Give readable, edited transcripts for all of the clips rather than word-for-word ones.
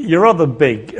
Your other big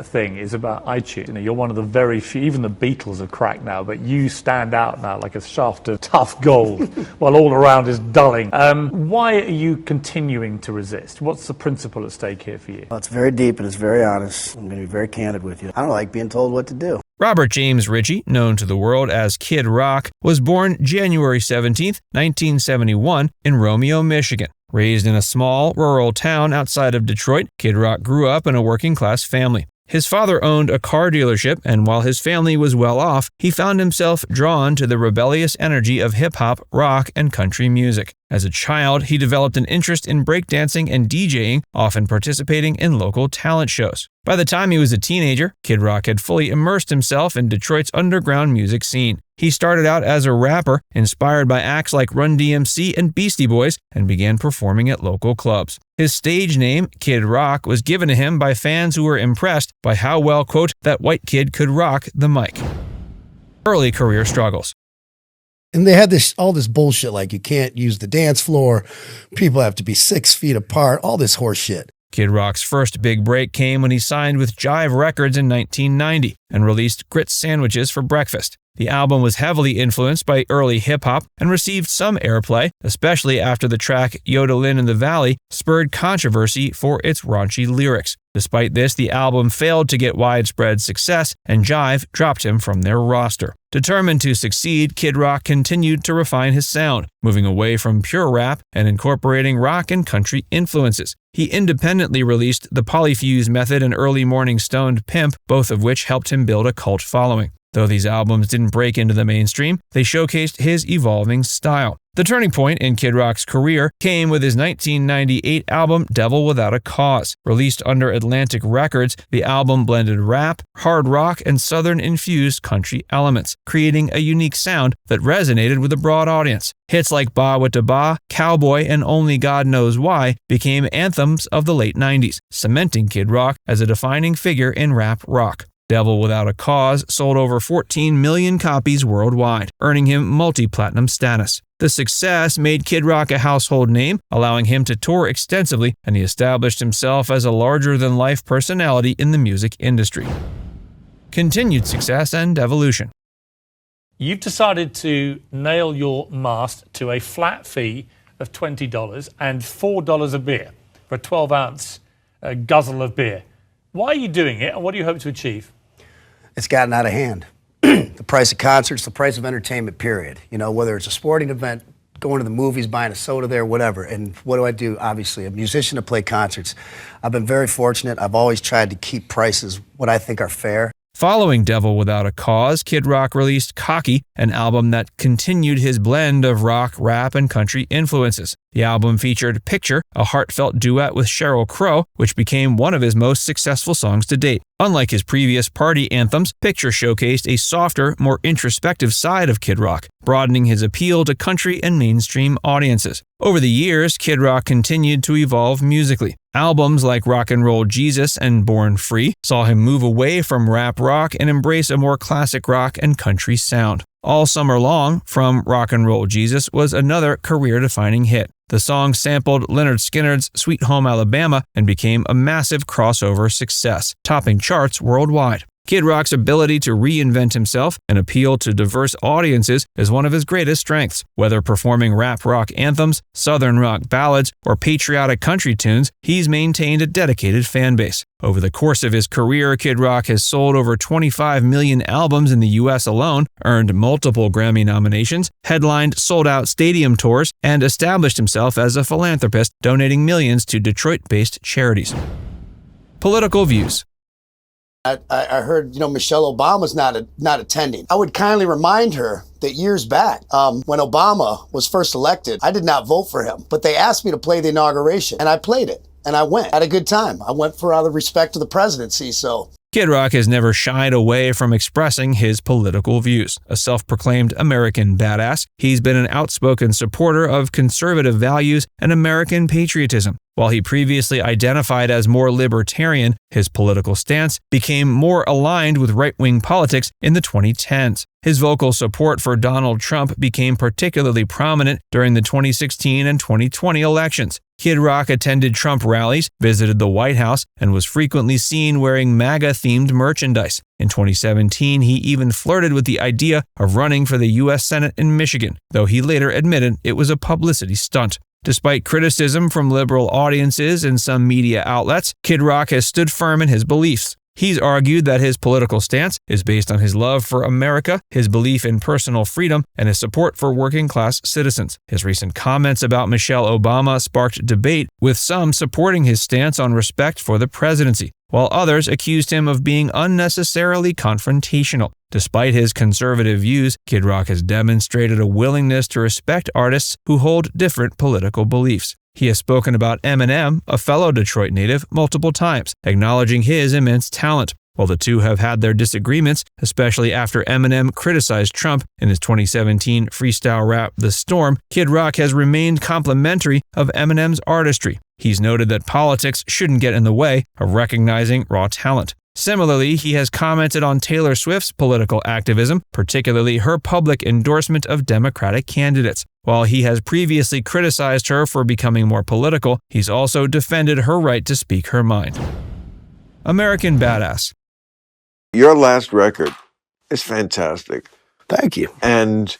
thing is about iTunes. You know, you're one of the very few, even the Beatles are cracked now, but you stand out now like a shaft of tough gold while all around is dulling. Why are you continuing to resist? What's the principle at stake here for you? Well, it's very deep and it's very honest. I'm going to be very candid with you. I don't like being told what to do. Robert James Ritchie, known to the world as Kid Rock, was born January 17, 1971 in Romeo, Michigan. Raised in a small, rural town outside of Detroit, Kid Rock grew up in a working-class family. His father owned a car dealership, and while his family was well off, he found himself drawn to the rebellious energy of hip-hop, rock, and country music. As a child, he developed an interest in breakdancing and DJing, often participating in local talent shows. By the time he was a teenager, Kid Rock had fully immersed himself in Detroit's underground music scene. He started out as a rapper, inspired by acts like Run DMC and Beastie Boys, and began performing at local clubs. His stage name, Kid Rock, was given to him by fans who were impressed by how well, quote, that white kid could rock the mic. Early career struggles. And they had all this bullshit, like you can't use the dance floor, people have to be 6 feet apart, all this horse shit. Kid Rock's first big break came when he signed with Jive Records in 1990 and released Grits Sandwiches for Breakfast. The album was heavily influenced by early hip-hop and received some airplay, especially after the track Yodelin in the Valley spurred controversy for its raunchy lyrics. Despite this, the album failed to get widespread success, and Jive dropped him from their roster. Determined to succeed, Kid Rock continued to refine his sound, moving away from pure rap and incorporating rock and country influences. He independently released The Polyfuse Method and Early Morning Stoned Pimp, both of which helped him build a cult following. Though these albums didn't break into the mainstream, they showcased his evolving style. The turning point in Kid Rock's career came with his 1998 album Devil Without a Cause. Released under Atlantic Records, the album blended rap, hard rock, and southern-infused country elements, creating a unique sound that resonated with a broad audience. Hits like Bawitdaba, Cowboy, and Only God Knows Why became anthems of the late 90s, cementing Kid Rock as a defining figure in rap rock. Devil Without a Cause sold over 14 million copies worldwide, earning him multi-platinum status. The success made Kid Rock a household name, allowing him to tour extensively, and he established himself as a larger-than-life personality in the music industry. Continued success and evolution. You've decided to nail your mast to a flat fee of $20 and $4 a beer for a 12-ounce guzzle of beer. Why are you doing it, and what do you hope to achieve? It's gotten out of hand. The price of concerts, the price of entertainment, period. You know, whether it's a sporting event, going to the movies, buying a soda there, whatever. And what do? Obviously, a musician to play concerts. I've been very fortunate. I've always tried to keep prices what I think are fair. Following Devil Without a Cause, Kid Rock released Cocky, an album that continued his blend of rock, rap, and country influences. The album featured Picture, a heartfelt duet with Sheryl Crow, which became one of his most successful songs to date. Unlike his previous party anthems, Picture showcased a softer, more introspective side of Kid Rock, broadening his appeal to country and mainstream audiences. Over the years, Kid Rock continued to evolve musically. Albums like Rock and Roll Jesus and Born Free saw him move away from rap rock and embrace a more classic rock and country sound. All Summer Long, from Rock and Roll Jesus, was another career-defining hit. The song sampled Lynyrd Skynyrd's Sweet Home Alabama and became a massive crossover success, topping charts worldwide. Kid Rock's ability to reinvent himself and appeal to diverse audiences is one of his greatest strengths. Whether performing rap rock anthems, southern rock ballads, or patriotic country tunes, he's maintained a dedicated fan base. Over the course of his career, Kid Rock has sold over 25 million albums in the U.S. alone, earned multiple Grammy nominations, headlined sold-out stadium tours, and established himself as a philanthropist, donating millions to Detroit-based charities. Political views. I heard, Michelle Obama's not attending. I would kindly remind her that years back, when Obama was first elected, I did not vote for him, but they asked me to play the inauguration, and I played it, and I went. Had a good time. I went for out of respect to the presidency, so. Kid Rock has never shied away from expressing his political views. A self-proclaimed American badass, he's been an outspoken supporter of conservative values and American patriotism. While he previously identified as more libertarian, his political stance became more aligned with right-wing politics in the 2010s. His vocal support for Donald Trump became particularly prominent during the 2016 and 2020 elections. Kid Rock attended Trump rallies, visited the White House, and was frequently seen wearing MAGA-themed merchandise. In 2017, he even flirted with the idea of running for the U.S. Senate in Michigan, though he later admitted it was a publicity stunt. Despite criticism from liberal audiences and some media outlets, Kid Rock has stood firm in his beliefs. He's argued that his political stance is based on his love for America, his belief in personal freedom, and his support for working-class citizens. His recent comments about Michelle Obama sparked debate, with some supporting his stance on respect for the presidency, while others accused him of being unnecessarily confrontational. Despite his conservative views, Kid Rock has demonstrated a willingness to respect artists who hold different political beliefs. He has spoken about Eminem, a fellow Detroit native, multiple times, acknowledging his immense talent. While the two have had their disagreements, especially after Eminem criticized Trump in his 2017 freestyle rap The Storm, Kid Rock has remained complimentary of Eminem's artistry. He's noted that politics shouldn't get in the way of recognizing raw talent. Similarly, he has commented on Taylor Swift's political activism, particularly her public endorsement of Democratic candidates. While he has previously criticized her for becoming more political, he's also defended her right to speak her mind. American Badass. Your last record is fantastic. Thank you. And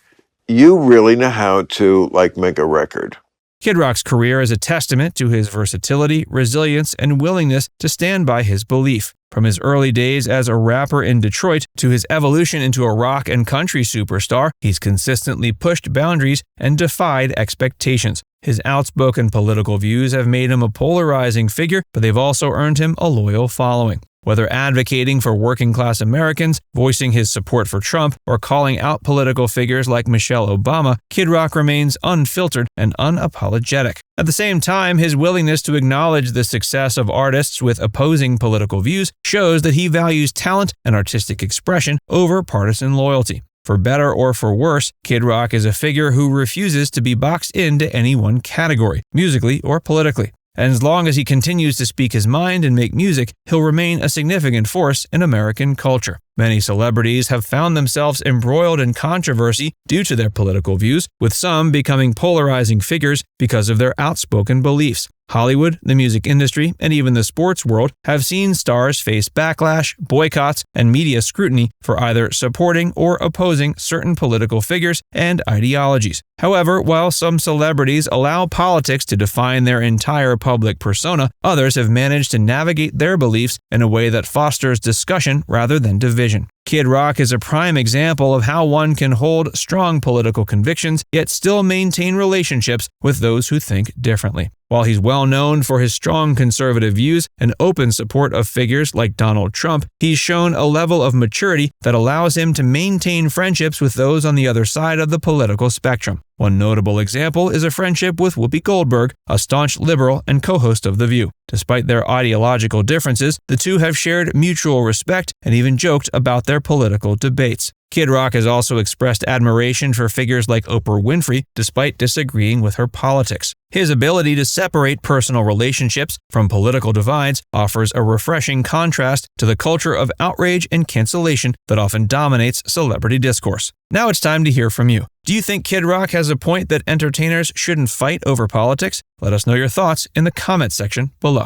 you really know how to make a record. Kid Rock's career is a testament to his versatility, resilience, and willingness to stand by his belief. From his early days as a rapper in Detroit to his evolution into a rock and country superstar, he's consistently pushed boundaries and defied expectations. His outspoken political views have made him a polarizing figure, but they've also earned him a loyal following. Whether advocating for working-class Americans, voicing his support for Trump, or calling out political figures like Michelle Obama, Kid Rock remains unfiltered and unapologetic. At the same time, his willingness to acknowledge the success of artists with opposing political views shows that he values talent and artistic expression over partisan loyalty. For better or for worse, Kid Rock is a figure who refuses to be boxed into any one category, musically or politically. And as long as he continues to speak his mind and make music, he'll remain a significant force in American culture. Many celebrities have found themselves embroiled in controversy due to their political views, with some becoming polarizing figures because of their outspoken beliefs. Hollywood, the music industry, and even the sports world have seen stars face backlash, boycotts, and media scrutiny for either supporting or opposing certain political figures and ideologies. However, while some celebrities allow politics to define their entire public persona, others have managed to navigate their beliefs in a way that fosters discussion rather than division. Kid Rock is a prime example of how one can hold strong political convictions, yet still maintain relationships with those who think differently. While he's well known for his strong conservative views and open support of figures like Donald Trump, he's shown a level of maturity that allows him to maintain friendships with those on the other side of the political spectrum. One notable example is a friendship with Whoopi Goldberg, a staunch liberal and co-host of The View. Despite their ideological differences, the two have shared mutual respect and even joked about their political debates. Kid Rock has also expressed admiration for figures like Oprah Winfrey, despite disagreeing with her politics. His ability to separate personal relationships from political divides offers a refreshing contrast to the culture of outrage and cancellation that often dominates celebrity discourse. Now it's time to hear from you. Do you think Kid Rock has a point that entertainers shouldn't fight over politics? Let us know your thoughts in the comments section below.